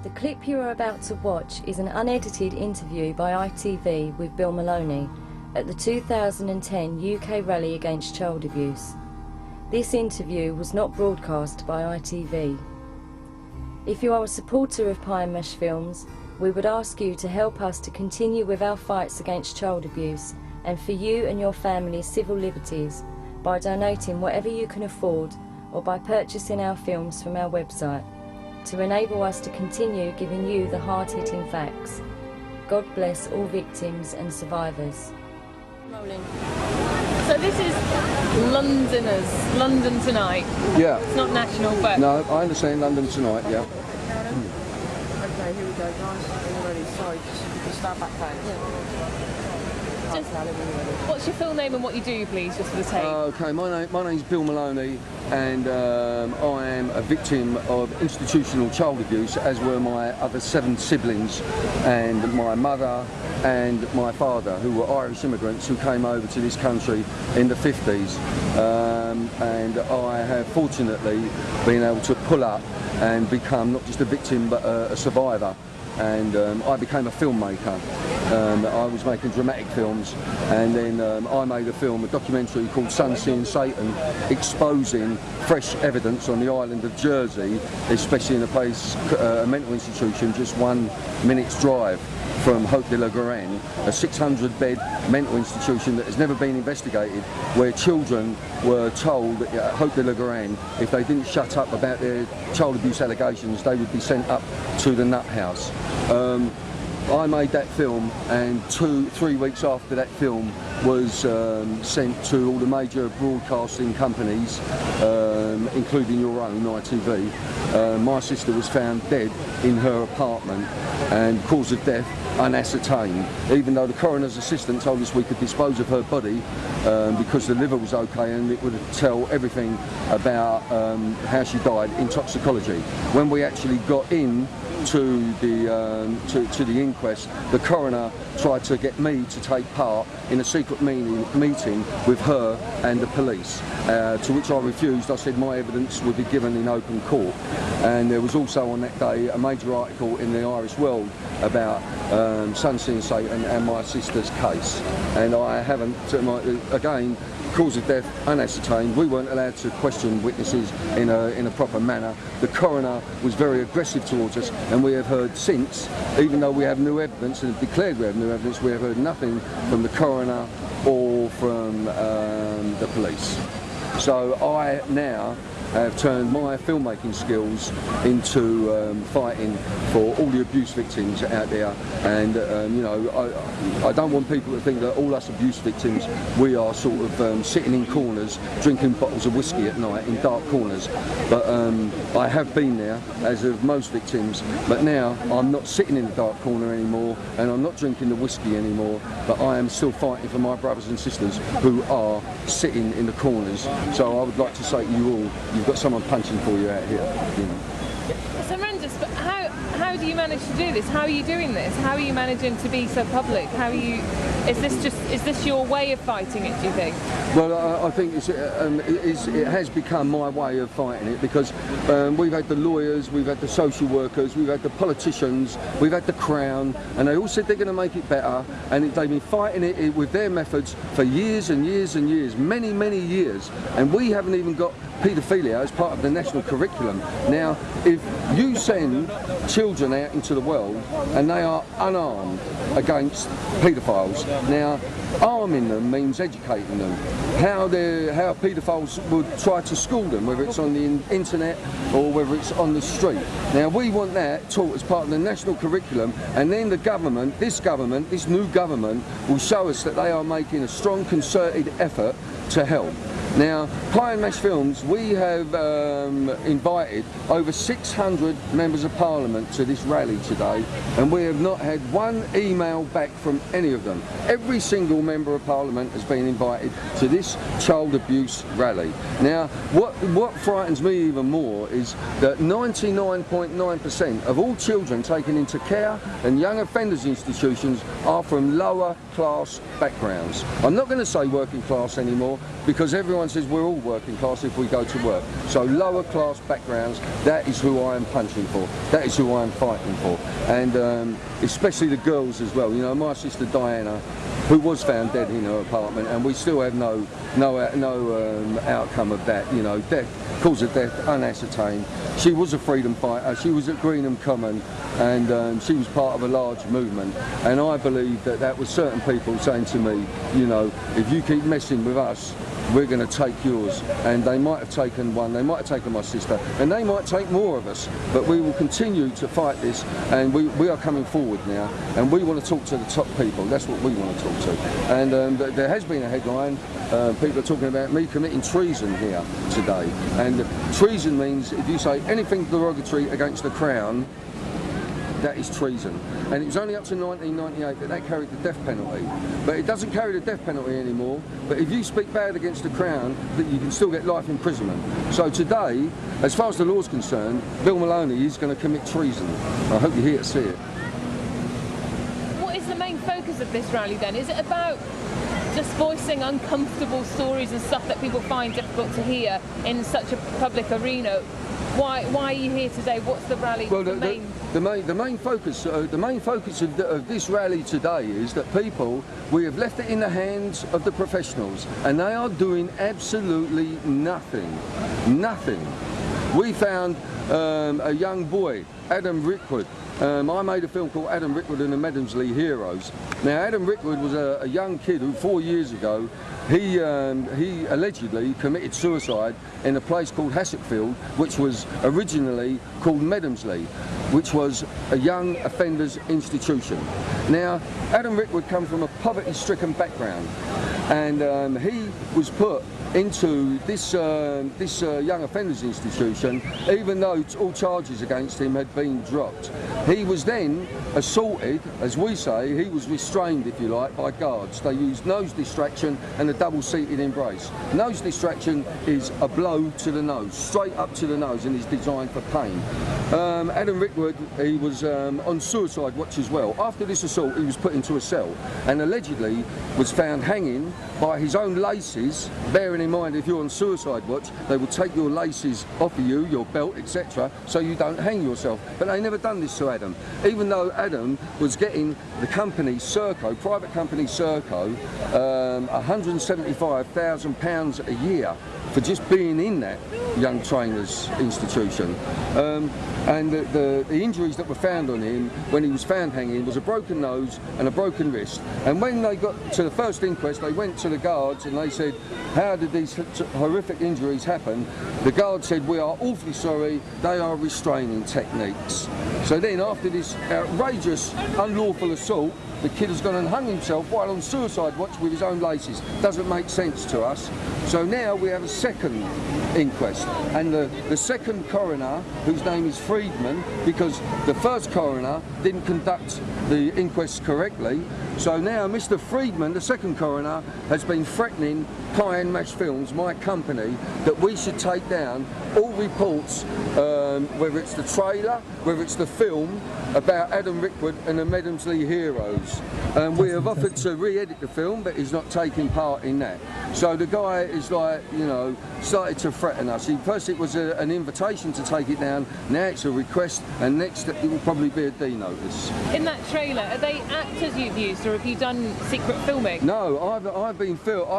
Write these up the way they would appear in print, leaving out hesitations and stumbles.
The clip you are about to watch is an unedited interview by ITV with Bill Maloney at the 2010 UK Rally Against Child Abuse. This interview was not broadcast by ITV. If you are a supporter of Pie and Mesh Films, we would ask you to help us to continue with our fights against child abuse and for you and your family's civil liberties by donating whatever you can afford or by purchasing our films from our website, to enable us to continue giving you the hard-hitting facts. God bless all victims and survivors. Rolling. So this is Londoners, London Tonight. Yeah. It's not national, but... No, I understand London Tonight, yeah. Okay, here we go, guys. Are you ready? Sorry, just start back playing. What's your full name and what you do, please, just for the tape? Okay, my name's Bill Maloney, and I am a victim of institutional child abuse, as were my other 7 siblings, and my mother and my father, who were Irish immigrants who came over to this country in the 50s. And I have fortunately been able to pull up and become not just a victim but a survivor. And I became a filmmaker. I was making dramatic films, and then I made a documentary called Sun, Seeing Satan, exposing fresh evidence on the island of Jersey, especially in a mental institution just 1 minute's drive from Hope de la Garenne, a 600-bed mental institution that has never been investigated, where children were told at Hope de la Garenne if they didn't shut up about their child abuse allegations, they would be sent up to the nut house. I made that film, and 2-3 weeks after that film was sent to all the major broadcasting companies, including your own, ITV. My sister was found dead in her apartment, and cause of death unascertained, even though the coroner's assistant told us we could dispose of her body because the liver was okay and it would tell everything about how she died in toxicology. When we actually got in to the inquest, the coroner tried to get me to take part in a secret meeting with her and the police, to which I refused. I said my evidence would be given in open court. And there was also on that day a major article in the Irish World about Sun, Seeing Satan and my sister's case, and I haven't, again, cause of death unascertained. We weren't allowed to question witnesses in a proper manner. The coroner was very aggressive towards us, and we have heard since, even though we have new evidence and have declared we have new evidence, we have heard nothing from the coroner or from the police. So I now have turned my filmmaking skills into fighting for all the abuse victims out there, and you know, I don't want people to think that all us abuse victims, we are sort of sitting in corners drinking bottles of whiskey at night in dark corners, but I have been there, as of most victims, but now I'm not sitting in the dark corner anymore, and I'm not drinking the whiskey anymore, but I am still fighting for my brothers and sisters who are sitting in the corners. So I would like to say to you all, you've got someone punching for you out here. You know. It's horrendous, but how do you manage to do this? How are you doing this? How are you managing to be so public? How are you? Is this your way of fighting it, do you think? Well, I think it has become my way of fighting it, because we've had the lawyers, we've had the social workers, we've had the politicians, we've had the Crown, and they all said they're going to make it better, and they've been fighting it with their methods for years and years and years, many, many years, and we haven't even got paedophilia as part of the national curriculum. Now, if you send children out into the world and they are unarmed against paedophiles, now arming them means educating them. How paedophiles would try to school them, whether it's on the internet or whether it's on the street. Now we want that taught as part of the national curriculum, and then the government, this new government, will show us that they are making a strong concerted effort to help. Now, Pie and Mesh Films, we have invited over 600 members of Parliament to this rally today, and we have not had one email back from any of them. Every single member of Parliament has been invited to this child abuse rally. Now, what frightens me even more is that 99.9% of all children taken into care and young offenders institutions are from lower class backgrounds. I'm not going to say working class anymore, because everyone everyone says we're all working class if we go to work. So lower class backgrounds, that is who I am punching for. That is who I am fighting for. And especially the girls as well. You know, my sister Diana, who was found dead in her apartment, and we still have no outcome of that. You know, cause of death unascertained. She was a freedom fighter. She was at Greenham Common, and she was part of a large movement. And I believe that was certain people saying to me, you know, if you keep messing with us, we're going to take yours. And they might have taken one, they might have taken my sister, and they might take more of us. But we will continue to fight this, and we are coming forward now, and we want to talk to the top people. That's what we want to talk to. And there has been a headline, people are talking about me committing treason here today. And treason means if you say anything derogatory against the Crown, that is treason. And it was only up to 1998 that carried the death penalty. But it doesn't carry the death penalty anymore. But if you speak bad against the Crown, that you can still get life imprisonment. So today, as far as the law's concerned, Bill Maloney is going to commit treason. I hope you're here to see it. What is the main focus of this rally then? Is it about just voicing uncomfortable stories and stuff that people find difficult to hear in such a public arena? Why are you here today? What's the rally? Well, the main focus of this rally today is that we have left it in the hands of the professionals, and they are doing absolutely nothing. Nothing. We found a young boy, Adam Rickwood. I made a film called Adam Rickwood and the Medemsley Heroes. Now, Adam Rickwood was a young kid who 4 years ago, he allegedly committed suicide in a place called Hassockfield, which was originally called Medemsley, which was a young offenders institution. Now, Adam Rickwood come from a poverty-stricken background, and he was put into this young offenders institution, even though all charges against him had been dropped. He was then assaulted, as we say, he was restrained, if you like, by guards. They used nose distraction and a double-seated embrace. Nose distraction is a blow to the nose, straight up to the nose, and is designed for pain. Adam Rickwood, he was on suicide watch as well. After this assault, he was put into a cell and allegedly was found hanging by his own laces. Bearing in mind, if you're on suicide watch, they will take your laces off of you, your belt, etc., so you don't hang yourself. But they never done this to Adam, even though Adam was getting the company Serco, private company Serco, £175,000 a year for just being in that young trainers institution. And the injuries that were found on him when he was found hanging was a broken nose and a broken wrist. And when they got to the first inquest, they went to the guards and they said, how did these horrific injuries happen? The guard said, we are awfully sorry, they are restraining techniques. So then after this outrageous unlawful assault, the kid has gone and hung himself while on suicide watch with his own laces. Doesn't make sense to us. So now we have a second inquest, and the second coroner, whose name is Friedman, because the first coroner didn't conduct the inquest correctly. So now Mr. Friedman, the second coroner, has been threatening Pie and Mash Films, my company, that we should take down all reports, whether it's the trailer, whether it's the film, about Adam Rickwood and the Medemsley Heroes. We have offered to re-edit the film, but he's not taking part in that. So the guy is like, you know, started to threaten us. First it was an invitation to take it down, now it's a request, and next it will probably be a D notice. In that trailer, are they actors you've used, or have you done secret filming? No, I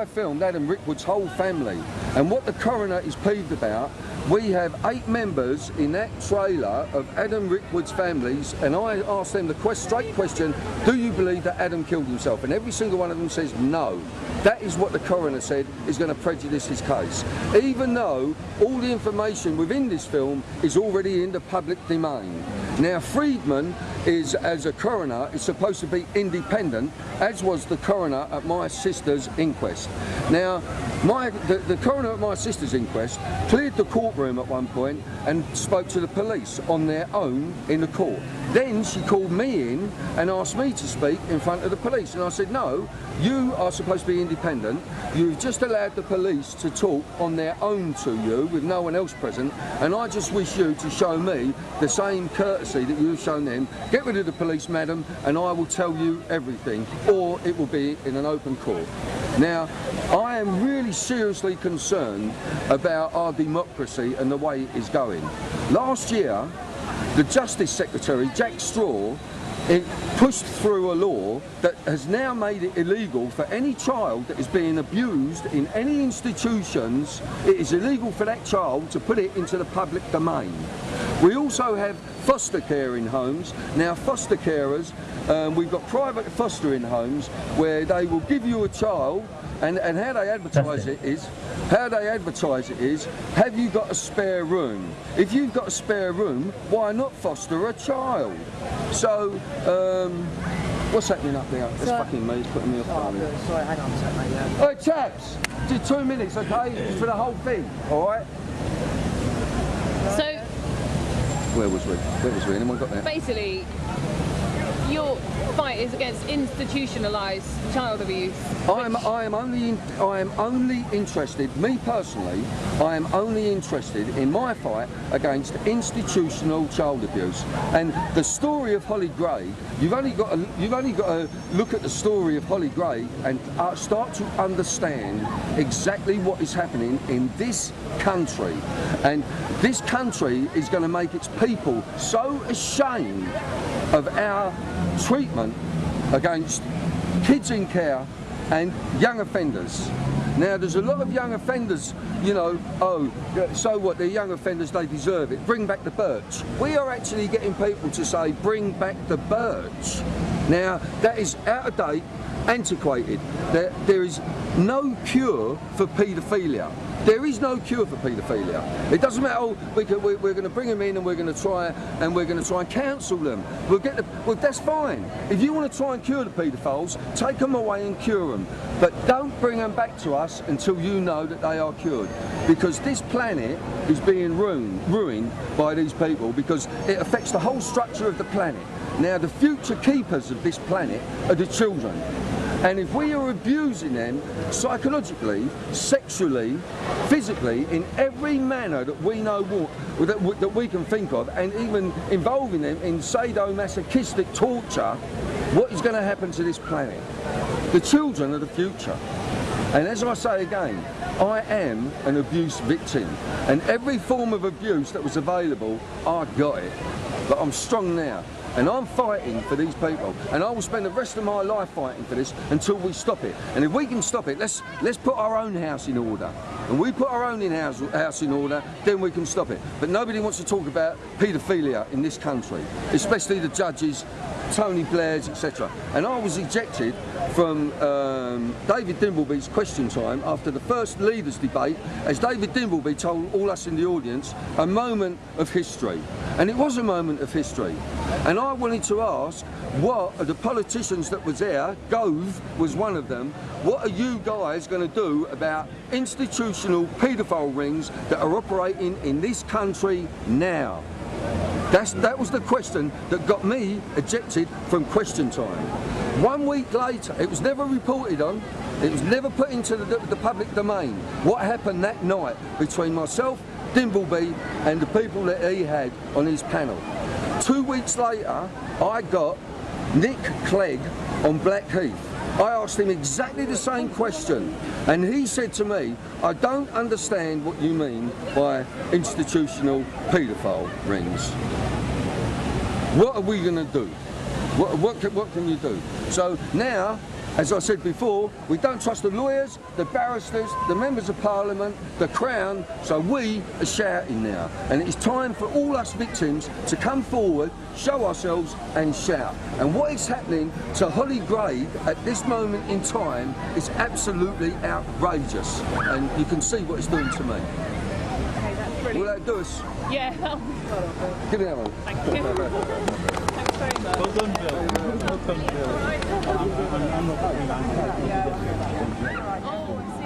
filmed Adam Rickwood's whole family, and what the coroner is peeved about, we have 8 members in that trailer of Adam Rickwood's families, and I asked them the straight question, do you believe that Adam killed himself? And every single one of them says no. That is what the coroner said is going to prejudice his case, even though all the information within this film is already in the public domain. Now, Friedman is, as a coroner, is supposed to be independent, as was the coroner at my sister's inquest. Now, the coroner at my sister's inquest cleared the courtroom at one point and spoke to the police on their own in the court. Then she called me in and asked me to speak in front of the police, and I said, no, you are supposed to be independent. You've just allowed the police to talk on their own to you with no one else present, and I just wish you to show me the same courtesy that you've shown them. Get rid of the police, madam, and I will tell you everything, or it will be in an open court. Now, I am really seriously concerned about our democracy and the way it is going. Last year, the Justice Secretary, Jack Straw, pushed through a law that has now made it illegal for any child that is being abused in any institutions. It is illegal for that child to put it into the public domain. We also have foster care in homes. Now, foster carers, we've got private fostering homes where they will give you a child, and how they advertise it is, have you got a spare room? If you've got a spare room, why not foster a child? So, what's happening up there? That's fucking me, it's putting me off. Oh, sorry, hang on a second, mate. Hey, chaps, just 2 minutes, okay? It's for the whole thing, alright? So, Where was we? Anyone got there? basically, your fight is against institutionalised child abuse. I am only interested, me personally, I am only interested in my fight against institutional child abuse. And the story of Holly Gray, you've only got to look at the story of Holly Gray and start to understand exactly what is happening in this country. And this country is going to make its people so ashamed of our treatment against kids in care and young offenders. Now, there's a lot of young offenders, you know, oh, so what, they're young offenders, they deserve it. Bring back the birch. We are actually getting people to say, bring back the birch. Now, that is out of date, antiquated. There is no cure for paedophilia. There is no cure for paedophilia. It doesn't matter. Oh, we're going to bring them in and we're going to try and counsel them. Well, that's fine. If you want to try and cure the paedophiles, take them away and cure them. But don't bring them back to us until you know that they are cured. Because this planet is being ruined by these people, because it affects the whole structure of the planet. Now, the future keepers of this planet are the children. And if we are abusing them psychologically, sexually, physically, in every manner that we know that we can think of, and even involving them in sadomasochistic torture, what is going to happen to this planet? The children are the future. And as I say again, I am an abuse victim, and every form of abuse that was available, I got it. But I'm strong now. And I'm fighting for these people, and I will spend the rest of my life fighting for this until we stop it. And if we can stop it, let's put our own house in order. And we put our own house in order, then we can stop it. But nobody wants to talk about paedophilia in this country, especially the judges, Tony Blair's, etc. And I was ejected from David Dimbleby's Question Time after the first leaders' debate, as David Dimbleby told all us in the audience, a moment of history. And it was a moment of history. And I wanted to ask, what are the politicians that was there, Gove was one of them, what are you guys going to do about institutional paedophile rings that are operating in this country now? That was the question that got me ejected from Question Time. 1 week later, it was never reported on, it was never put into the public domain, what happened that night between myself, Dimbleby, and the people that he had on his panel. 2 weeks later, I got Nick Clegg on Blackheath. I asked him exactly the same question, and he said to me, I don't understand what you mean by institutional paedophile rings. What are we going to do? What can you do? So now, as I said before, we don't trust the lawyers, the barristers, the members of parliament, the Crown, so we are shouting now. And it is time for all us victims to come forward, show ourselves and shout. And what is happening to Holly Gray at this moment in time is absolutely outrageous. And you can see what it's doing to me. Okay, that's brilliant. Will that do us? Yeah. Give me that one. Thank you. Thanks very much. Well done, Bill. Well done, Bill. I'm not putting that. Oh, I see.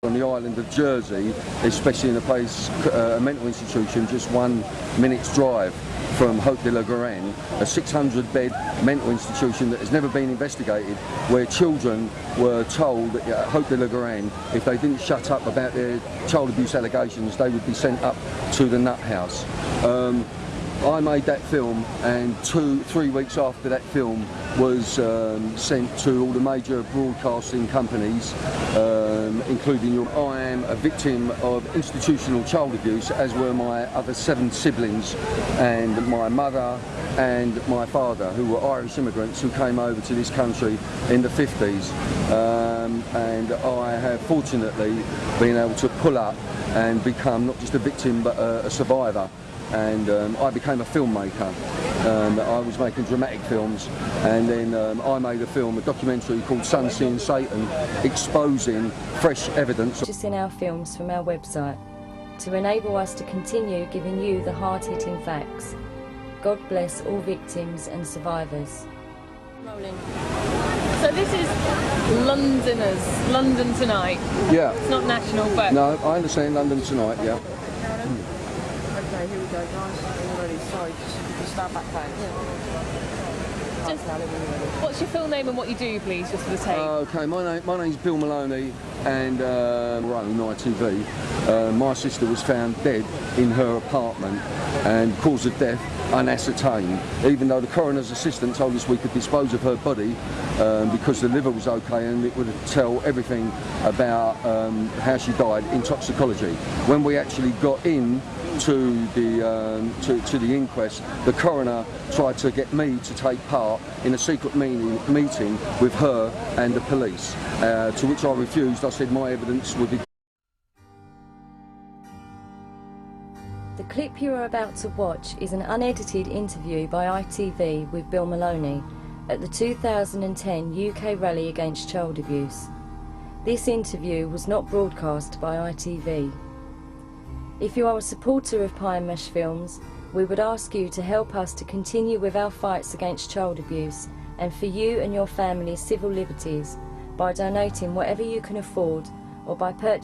On the island of Jersey, especially in a place, a mental institution, just 1 minute's drive from Hope de la Garenne, a 600-bed mental institution that has never been investigated, where children were told at Hope de la Garenne if they didn't shut up about their child abuse allegations, they would be sent up to the nut house. I made that film, and 2-3 weeks after that film was sent to all the major broadcasting companies, including your. I am a victim of institutional child abuse, as were my other 7 siblings, and my mother and my father, who were Irish immigrants who came over to this country in the 50s. And I have fortunately been able to pull up and become not just a victim but a survivor. And I became a filmmaker. I was making dramatic films, and then I made a film, a documentary called Sun, Seeing Satan, exposing fresh evidence. Just in our films from our website, to enable us to continue giving you the hard-hitting facts. God bless all victims and survivors. Rolling. So this is Londoners, London Tonight. Yeah. It's not national, but... No, I understand London Tonight, yeah. Okay, here we go, guys. When you're ready, sorry, just start back page. What's your full name and what you do, please, just for the tape? Okay, my name's Bill Maloney, and we're on ITV. My sister was found dead in her apartment, and cause of death unascertained, even though the coroner's assistant told us we could dispose of her body because the liver was okay and it would tell everything about how she died in toxicology. When we actually got in to the inquest, the coroner tried to get me to take part in a secret meeting with her and the police, to which I refused. I said my evidence would be... The clip you are about to watch is an unedited interview by ITV with Bill Maloney at the 2010 UK Rally Against Child Abuse. This interview was not broadcast by ITV. If you are a supporter of Pie and Mesh Films, we would ask you to help us to continue with our fights against child abuse and for you and your family's civil liberties by donating whatever you can afford or by purchasing